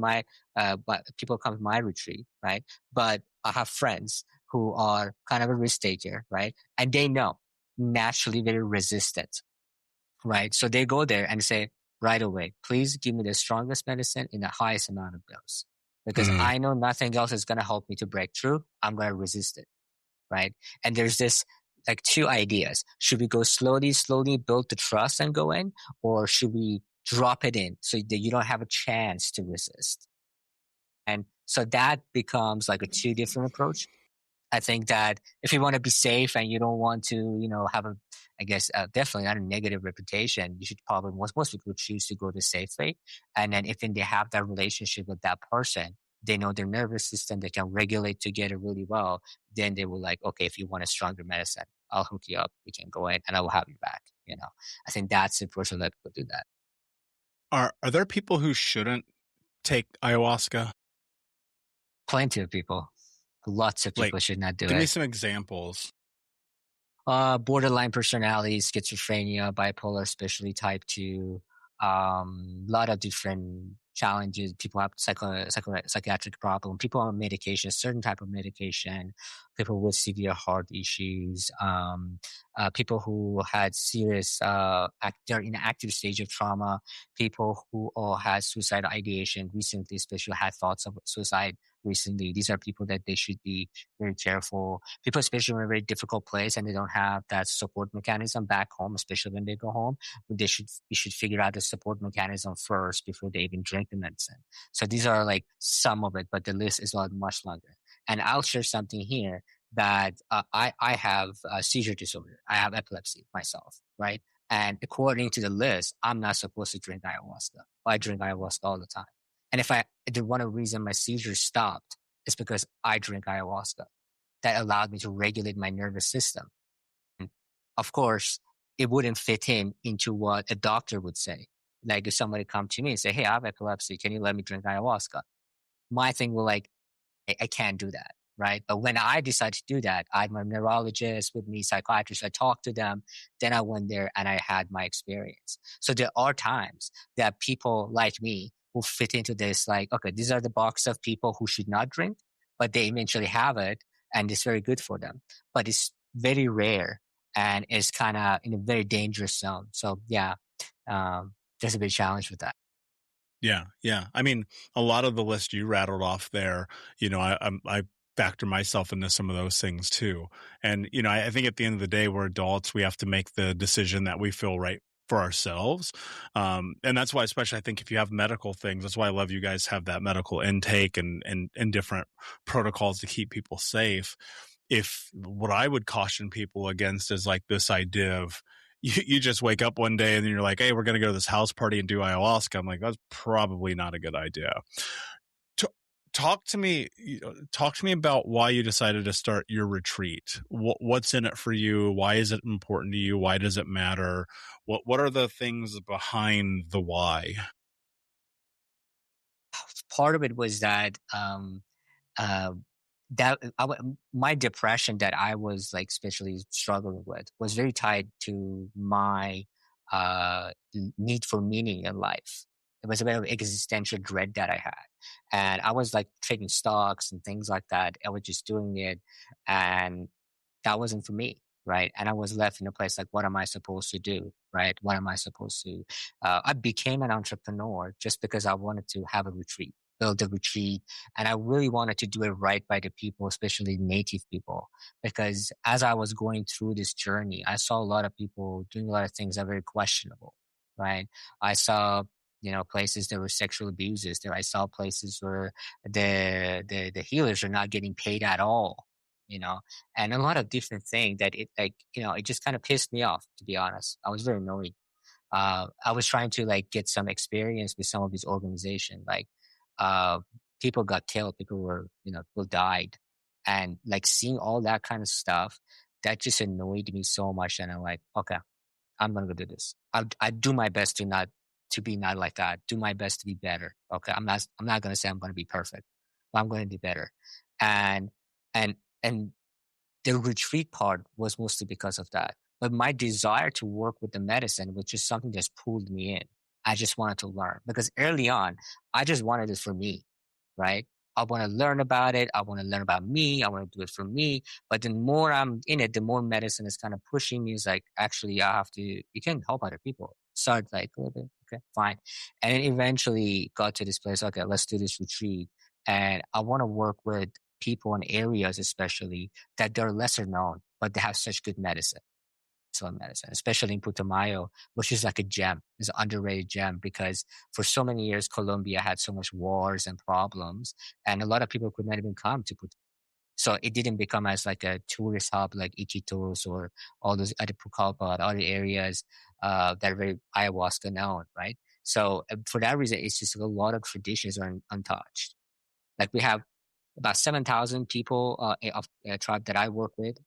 but people come to my retreat, right? But I have friends who are kind of a risk taker, right? And they know naturally very resistant, right? So they go there and say, right away, please give me the strongest medicine in the highest amount of dose. Because I know nothing else is going to help me to break through. I'm going to resist it, right? And there's this like two ideas. Should we go slowly build the trust and go in? Or should we drop it in so that you don't have a chance to resist? And so that becomes like a two different approach. I think that if you want to be safe and you don't want to, have definitely not a negative reputation, you should probably, most people choose to go the safe way. And then if they have that relationship with that person, they know their nervous system, they can regulate together really well. Then they will like, okay, if you want a stronger medicine, I'll hook you up. We can go in and I will have you back. I think that's the approach to let people do that. Are there people who shouldn't take ayahuasca? Plenty of people. Lots of people should not do it. Give me some examples. Borderline personality, schizophrenia, bipolar, especially type 2. Lot of different challenges. People have psychiatric problem. People on medication, certain type of medication. People with severe heart issues. People who had serious, they're in an active stage of trauma. People who all had suicidal ideation recently, especially had thoughts of suicide recently. These are people that they should be very careful. People, especially in a very difficult place and they don't have that support mechanism back home, especially when they go home, we should figure out the support mechanism first before they even drink the medicine. So these are like some of it, but the list is much longer. And I'll share something here that I have a seizure disorder. I have epilepsy myself, right? And according to the list, I'm not supposed to drink ayahuasca. I drink ayahuasca all the time. And the one reason my seizures stopped is because I drink ayahuasca. That allowed me to regulate my nervous system. And of course, it wouldn't fit into what a doctor would say. Like if somebody come to me and say, hey, I have epilepsy. Can you let me drink ayahuasca? My thing will I can't do that, right? But when I decided to do that, I had my neurologist with me, psychiatrist. I talked to them. Then I went there and I had my experience. So there are times that people like me who fit into this, like, okay, these are the box of people who should not drink, but they eventually have it and it's very good for them. But it's very rare and is kind of in a very dangerous zone. So yeah, there's a big challenge with that. Yeah. Yeah. I mean, a lot of the list you rattled off there, I factor myself into some of those things too. And, I think at the end of the day, we're adults. We have to make the decision that we feel right for ourselves. And that's why, especially I think if you have medical things, that's why I love you guys have that medical intake and different protocols to keep people safe. If what I would caution people against is like this idea of, you just wake up one day and then you're like, hey, we're going to go to this house party and do ayahuasca. I'm like, that's probably not a good idea. Talk to me about why you decided to start your retreat. What's in it for you? Why is it important to you? Why does it matter? What are the things behind the why? Part of it was that my depression that I was like especially struggling with was very tied to my need for meaning in life. It was a bit of existential dread that I had. And I was like trading stocks and things like that. I was just doing it. And that wasn't for me, right? And I was left in a place like, what am I supposed to do, right? What am I supposed to? I became an entrepreneur just because I wanted to have a retreat, build a retreat. And I really wanted to do it right by the people, especially native people. Because as I was going through this journey, I saw a lot of people doing a lot of things that were very questionable, right? I saw places there were sexual abuses there. I saw places where the healers are not getting paid at all, and a lot of different things that it just kind of pissed me off, to be honest. I was very annoyed. I was trying to like get some experience with some of these organizations. Like, people got killed, people died. And like seeing all that kind of stuff, that just annoyed me so much. And I'm like, okay, I'm going to go do this. I do my best to be not like that. Do my best to be better. Okay. I'm not going to say I'm going to be perfect, but I'm going to be better. And the retreat part was mostly because of that. But my desire to work with the medicine was just something that's pulled me in. I just wanted to learn because early on, I just wanted it for me, right? I want to learn about it. I want to learn about me. I want to do it for me. But the more I'm in it, the more medicine is kind of pushing me. It's like, actually, you can help other people. Start like a little bit. Okay, fine. And then eventually got to this place. Okay, let's do this retreat. And I want to work with people in areas, especially that they're lesser known, but they have such good medicine. Excellent medicine, especially in Putumayo, which is like a gem. It's an underrated gem because for so many years, Colombia had so much wars and problems, and a lot of people could not even come to Putumayo. So it didn't become as like a tourist hub like Iquitos or all those other Pucallpa, other areas that are very ayahuasca known, right? So for that reason, it's just a lot of traditions are untouched. Like we have about 7,000 people of a tribe that I work with.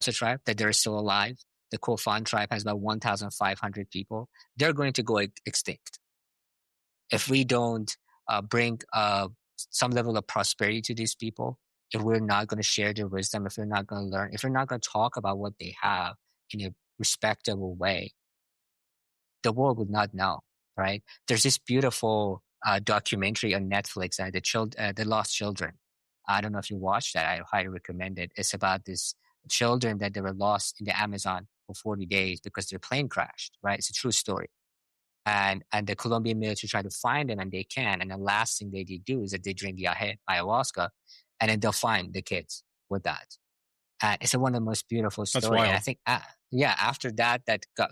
It's a tribe that they're still alive. The Kofan tribe has about 1,500 people. They're going to go extinct if we don't bring some level of prosperity to these people. If we're not going to share their wisdom, if we're not going to learn, if we're not going to talk about what they have in a respectable way, the world would not know, right? There's this beautiful documentary on Netflix, the Lost Children. I don't know if you watched that. I highly recommend it. It's about these children that they were lost in the Amazon for 40 days because their plane crashed, right? It's a true story. And the Colombian military tried to find them and they can. And the last thing they do is that they drink ayahuasca and then they'll find the kids with that. And it's one of the most beautiful stories. And I think, after that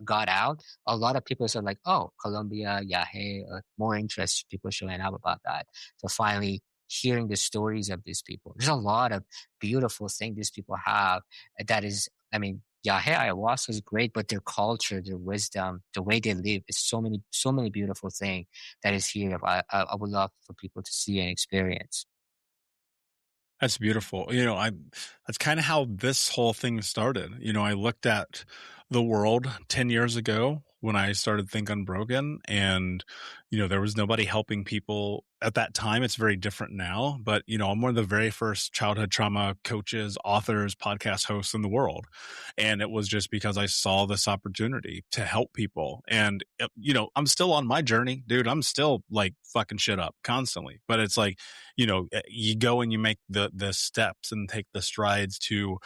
got out, a lot of people are like, oh, Colombia, Yahe, more interest, people showing up about that. So finally, hearing the stories of these people. There's a lot of beautiful things these people have that is, Yahe ayahuasca is great, but their culture, their wisdom, the way they live is so many beautiful things that is here. I would love for people to see and experience. That's beautiful. That's kind of how this whole thing started. I looked at the world 10 years ago when I started Think Unbroken, and, there was nobody helping people at that time. It's very different now, but I'm one of the very first childhood trauma coaches, authors, podcast hosts in the world. And it was just because I saw this opportunity to help people. And, I'm still on my journey, dude. I'm still like fucking shit up constantly, but it's like, you go and you make the steps and take the strides to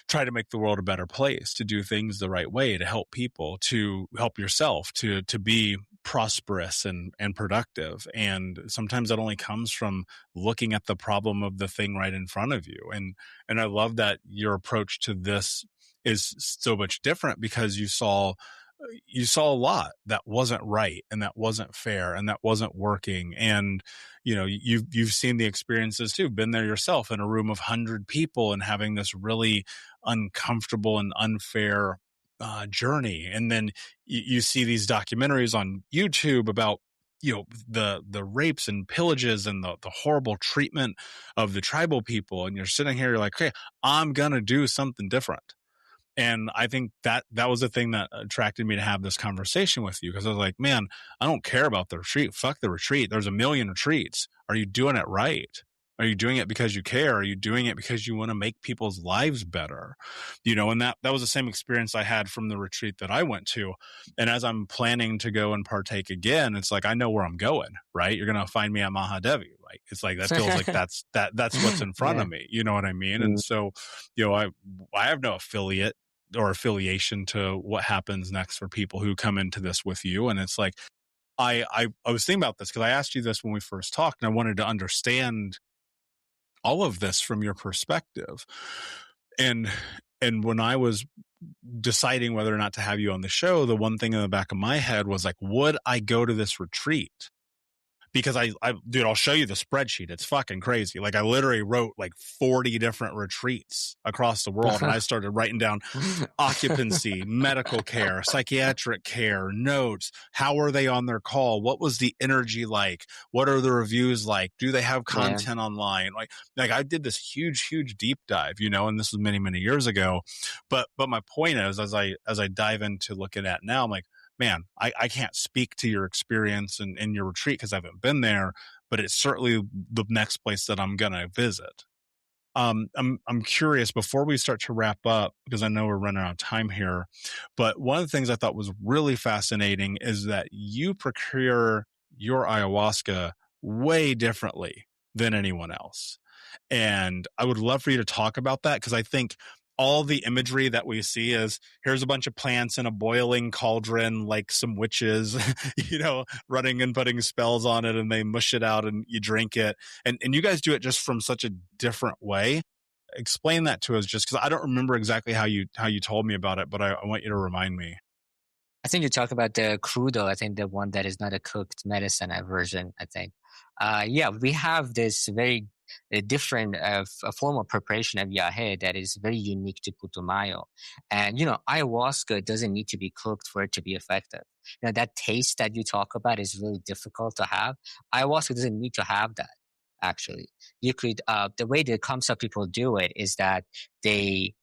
try to make the world a better place, to do things the right way, to help people, to help yourself, to be prosperous and productive. And sometimes that only comes from looking at the problem of the thing right in front of you. And I love that your approach to this is so much different, because you saw a lot that wasn't right and that wasn't fair and that wasn't working. And you've seen the experiences too, been there yourself in a room of 100 people and having this really uncomfortable and unfair journey. And then you see these documentaries on YouTube about the rapes and pillages and the horrible treatment of the tribal people, and you're sitting here, you're like, okay, I'm gonna do something different. And I think that was the thing that attracted me to have this conversation with you, because I was like, man, I don't care about the retreat. Fuck the retreat. There's a million retreats. Are you doing it right? Are you doing it because you care? Are you doing it because you want to make people's lives better? And that was the same experience I had from the retreat that I went to. And as I'm planning to go and partake again, it's like, I know where I'm going, right? You're going to find me at Mahadevi. Like, it's like, that feels like that's what's in front of me. You know what I mean? And so, I have no affiliate or affiliation to what happens next for people who come into this with you. And it's like, I was thinking about this because I asked you this when we first talked, and I wanted to understand all of this from your perspective. And when I was deciding whether or not to have you on the show, the one thing in the back of my head was like, would I go to this retreat? Because dude, I'll show you the spreadsheet. It's fucking crazy. Like, I literally wrote like 40 different retreats across the world. And I started writing down occupancy, medical care, psychiatric care, notes. How are they on their call? What was the energy like? What are the reviews like? Do they have content online? Like I did this huge deep dive, and this was many, many years ago. But my point is, as I dive into looking at now, I'm like, man, I can't speak to your experience in your retreat because I haven't been there, but it's certainly the next place that I'm going to visit. I'm curious, before we start to wrap up, because I know we're running out of time here, but one of the things I thought was really fascinating is that you procure your ayahuasca way differently than anyone else. And I would love for you to talk about that, because I think all the imagery that we see is, here's a bunch of plants in a boiling cauldron, like some witches, running and putting spells on it, and they mush it out and you drink it. And you guys do it just from such a different way. Explain that to us, just because I don't remember exactly how you told me about it, but I want you to remind me. I think you talk about the crudo. I think the one that is not a cooked medicine version, I think. We have this very different a form of preparation of yahe that is very unique to Putumayo. And, ayahuasca doesn't need to be cooked for it to be effective. That taste that you talk about is really difficult to have. Ayahuasca doesn't need to have that, actually. You could, the way the Kamsa people do it is that they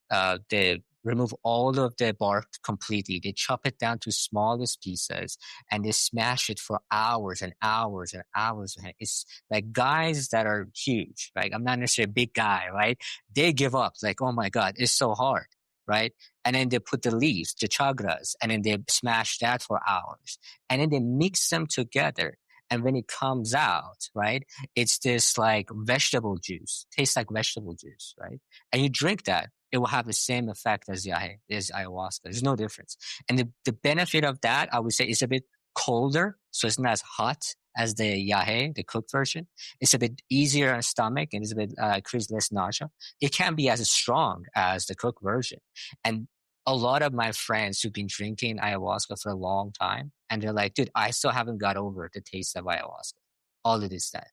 remove all of the bark completely. They chop it down to smallest pieces and they smash it for hours and hours and hours. It's like guys that are huge, right? I'm not necessarily a big guy, right? They give up, like, oh my God, it's so hard, right? And then they put the leaves, the chagras, and then they smash that for hours. And then they mix them together. And when it comes out, right, it's this like vegetable juice, tastes like vegetable juice, right? And you drink that, it will have the same effect as ayahuasca. There's no difference. And the benefit of that, I would say, is a bit colder, so it's not as hot as the yahe, the cooked version. It's a bit easier on the stomach, and it's a bit creates less nausea. It can't be as strong as the cooked version. And a lot of my friends who've been drinking ayahuasca for a long time, and they're like, dude, I still haven't got over the taste of ayahuasca. All of this stuff.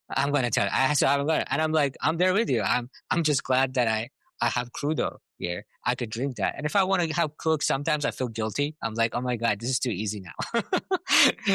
I'm going to tell you, I still haven't got it. And I'm like, I'm there with you. I'm just glad that I have crudo here. I could drink that. And if I want to have cooked, sometimes I feel guilty. I'm like, oh my God, this is too easy now.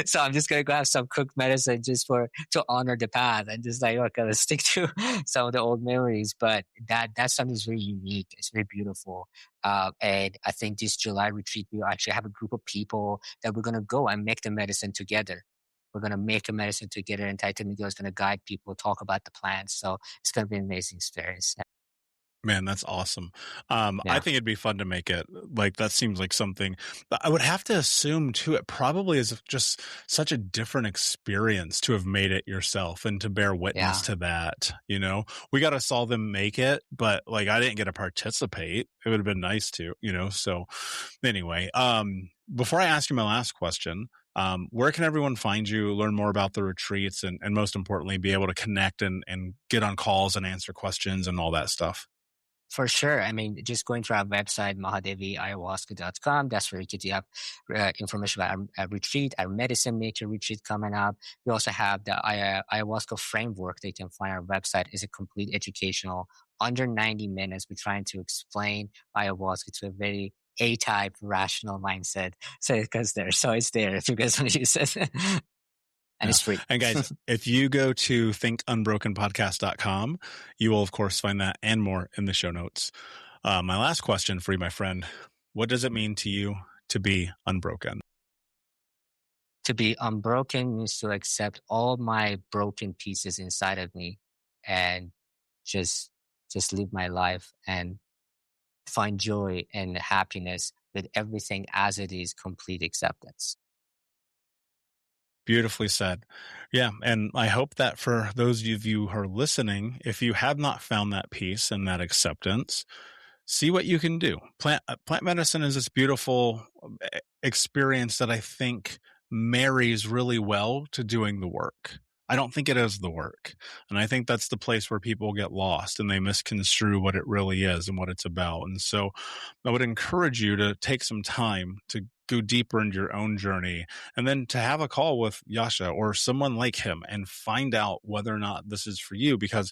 So I'm just going to go have some cooked medicine just to honor the path and just like, okay, let's stick to some of the old memories. But that's something that's very unique. It's very beautiful. And I think this July retreat, we'll actually have a group of people that we're going to go and make the medicine together. We're going to make a medicine together, and Tai Tamigo is going to guide people, talk about the plants. So it's going to be an amazing experience. Man, that's awesome. I Yeah. think it'd be fun to make it. Like, that seems like something, but I would have to assume too, it probably is just such a different experience to have made it yourself and to bear witness to that. You know, we got to saw them make it, but like, I didn't get to participate. It would have been nice to, you know? So anyway, before I ask you my last question, where can everyone find you, learn more about the retreats, and most importantly, be able to connect and get on calls and answer questions and all that stuff? For sure. I mean, just going to our website, mahadeviayahuasca.com, that's where you get information about our retreat, our medicine maker retreat coming up. We also have the ayahuasca framework that you can find on our website. Is a complete educational, under 90 minutes. We're trying to explain ayahuasca to a very A-type rational mindset. So it's there if you guys want to use it. And it's free. And guys, if you go to thinkunbrokenpodcast.com, you will, of course, find that and more in the show notes. My last question for you, my friend, what does it mean to you to be unbroken? To be unbroken means to accept all my broken pieces inside of me and just live my life and find joy and happiness with everything as it is, complete acceptance. Beautifully said. Yeah. And I hope that for those of you who are listening, if you have not found that peace and that acceptance, see what you can do. Plant medicine is this beautiful experience that I think marries really well to doing the work. I don't think it is the work. And I think that's the place where people get lost and they misconstrue what it really is and what it's about. And so I would encourage you to take some time to go deeper into your own journey and then to have a call with Yasha or someone like him and find out whether or not this is for you. Because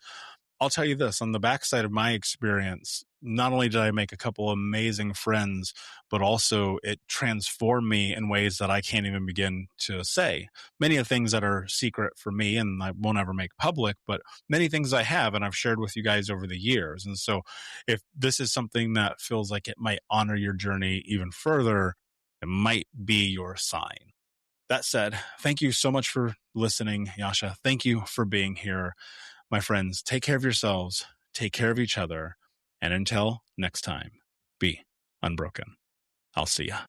I'll tell you this, on the backside of my experience, not only did I make a couple amazing friends, but also it transformed me in ways that I can't even begin to say. Many of the things that are secret for me and I won't ever make public, but many things I have and I've shared with you guys over the years. And so if this is something that feels like it might honor your journey even further, it might be your sign. That said, thank you so much for listening, Yasha. Thank you for being here. My friends, take care of yourselves, take care of each other, and until next time, be unbroken. I'll see ya.